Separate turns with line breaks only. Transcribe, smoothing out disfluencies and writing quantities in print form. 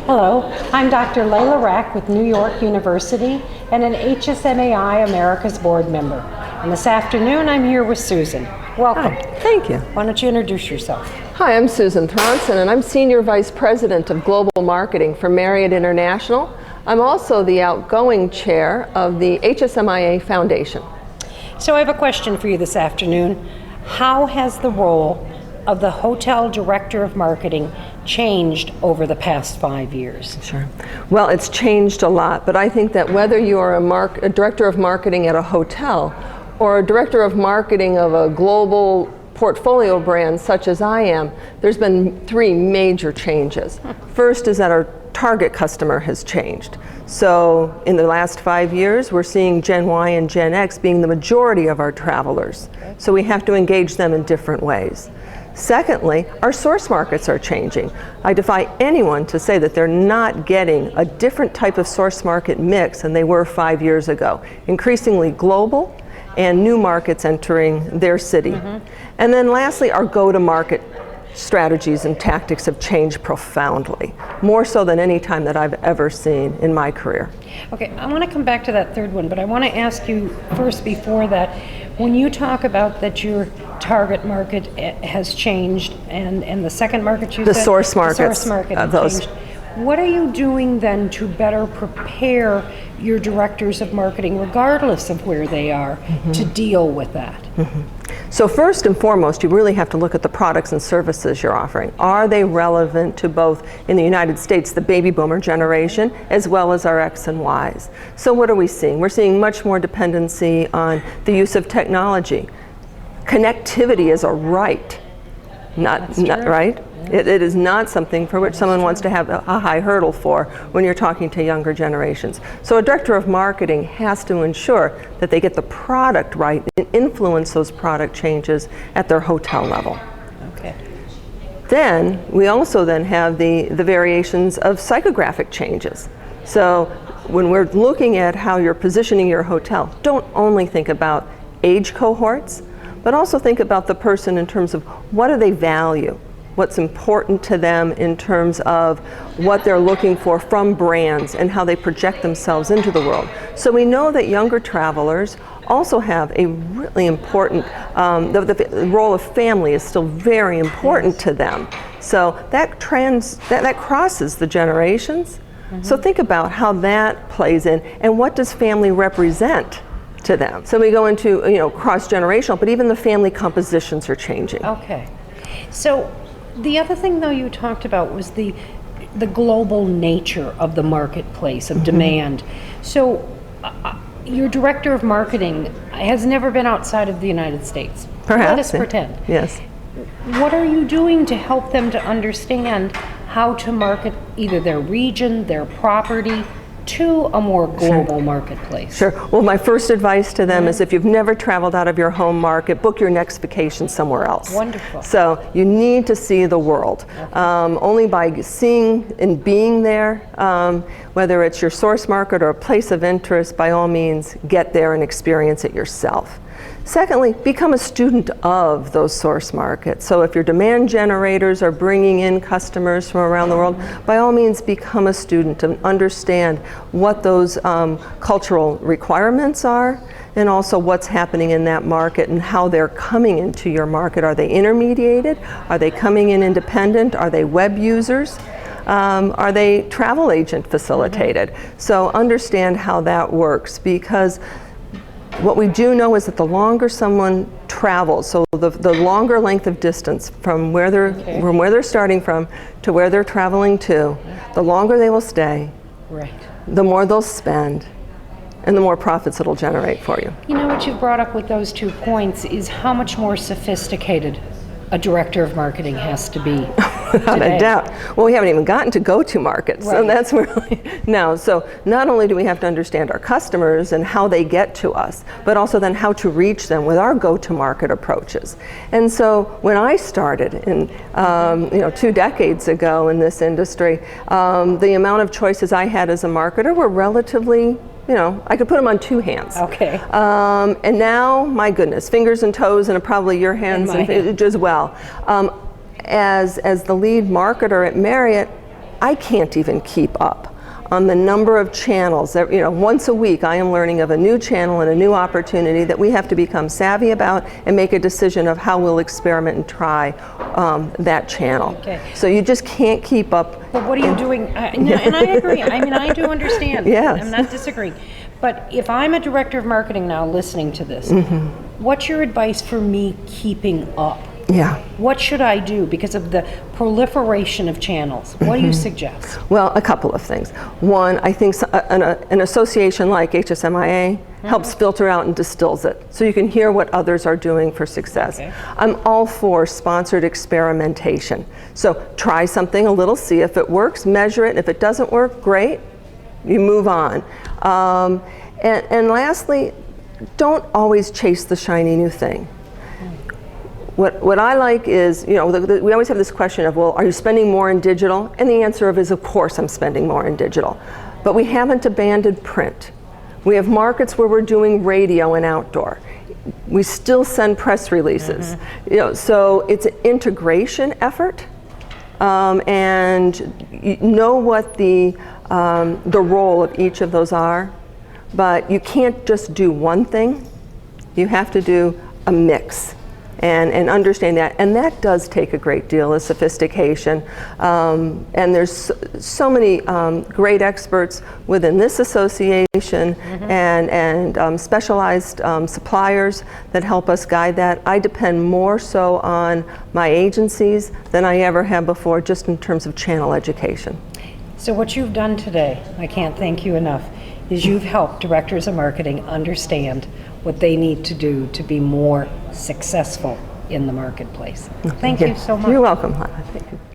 Hello, I'm Dr. Lalia Rach with New York University and an HSMAI Americas board member. And this afternoon I'm here with Susan. Welcome.
Hi, thank you.
Why don't you introduce yourself?
Hi, I'm Susan Thronson and I'm Senior Vice President of Global Marketing for Marriott International. I'm also the outgoing chair of the HSMAI Foundation.
So I have a question for you this afternoon. How has the role of the Hotel Director of Marketing changed over the past 5 years?
Sure. Well, it's changed a lot, but I think that whether you are a Director of Marketing at a hotel or a Director of Marketing of a global portfolio brand such as I am, there's been three major changes. First is that our target customer has changed. So in the last 5 years, we're seeing Gen Y and Gen X being the majority of our travelers. So we have to engage them in different ways. Secondly, our source markets are changing. I defy anyone to say that they're not getting a different type of source market mix than they were 5 years ago. Increasingly global and new markets entering their city. And then lastly, our go-to-market strategies and tactics have changed profoundly, more so than any time that I've ever seen in my career.
Okay, I want to come back to that third one, but I want to ask you first before that, when you talk about that your target market has changed and the second market you said?
The source markets.
The source market has changed. What are you doing then to better prepare your directors of marketing, regardless of where they are, to deal with that? So
first and foremost, you really have to look at the products and services you're offering. Are they relevant to both, in the United States, the baby boomer generation, as well as our X and Ys? So what are we seeing? We're seeing much more dependency on the use of technology. Connectivity is a right, not right? It is not something for which someone wants to have a high hurdle for when you're talking to younger generations. So a director of marketing has to ensure that they get the product right and influence those product changes at their hotel level.
Okay.
Then we also then have the variations of psychographic changes. So when we're looking at how you're positioning your hotel, don't only think about age cohorts, but also think about the person in terms of what do they value? What's important to them in terms of what they're looking for from brands and how they project themselves into the world. So we know that younger travelers also have a really important, the role of family is still very important to them. So that crosses the generations. So think about how that plays in and what does family represent to them. So we go into cross-generational, but even the family compositions are changing.
Okay. So the other thing, though, you talked about was the global nature of the marketplace, of demand. So your director of marketing has never been outside of the United States.
Perhaps.
Let us pretend.
Yes.
What are you doing to help them to understand how to market either their region, their property, to a more global marketplace?
Sure. Well, my first advice to them is if you've never traveled out of your home market, book your next vacation somewhere else.
Wonderful.
So you need to see the world. Only by seeing and being there, whether it's your source market or a place of interest, by all means, get there and experience it yourself. Secondly, become a student of those source markets. So if your demand generators are bringing in customers from around the world, by all means become a student and understand what those cultural requirements are and also what's happening in that market and how they're coming into your market. Are they intermediated? Are they coming in independent? Are they web users? Are they travel agent facilitated? So understand how that works, because what we do know is that the longer someone travels, so the longer length of distance from where they're starting from to where they're traveling to, the longer they will stay, the more they'll spend, and the more profits it'll generate for you.
You know, what you've brought up with those 2 points is how much more sophisticated a director of marketing has to be.
Without a doubt. Well, we haven't even gotten to go-to markets, and that's really now. So not only do we have to understand our customers and how they get to us, but also then how to reach them with our go-to-market approaches. And so when I started in 2 decades ago in this industry, the amount of choices I had as a marketer were relatively, I could put them on 2 hands.
Okay.
And now, my goodness, fingers and toes, and probably your hands as well. As the lead marketer at Marriott, I can't even keep up on the number of channels that, once a week I am learning of a new channel and a new opportunity that we have to become savvy about and make a decision of how we'll experiment and try that channel.
Okay.
So you just can't keep up.
But what are you doing? No, and I agree. I mean, I do understand.
Yes.
I'm not disagreeing. But if I'm a director of marketing now listening to this, what's your advice for me keeping up?
Yeah.
What should I do because of the proliferation of channels? What do you suggest?
Well, a couple of things. One, I think an association like HSMAI helps filter out and distills it, so you can hear what others are doing for success.
Okay.
I'm all for sponsored experimentation. So try something a little, see if it works, measure it, and if it doesn't work, great, you move on. And lastly, don't always chase the shiny new thing. What I like is, we always have this question of, well, are you spending more in digital? And the answer is, of course I'm spending more in digital. But we haven't abandoned print. We have markets where we're doing radio and outdoor. We still send press releases. So it's an integration effort. And you know what the role of each of those are. But you can't just do one thing. You have to do a mix. And understand that, and that does take a great deal of sophistication. And there's so many great experts within this association and specialized suppliers that help us guide that. I depend more so on my agencies than I ever have before, just in terms of channel education.
So what you've done today, I can't thank you enough, is you've helped directors of marketing understand what they need to do to be more successful in the marketplace. Thank you so much.
You're welcome, Lalia. Thank you.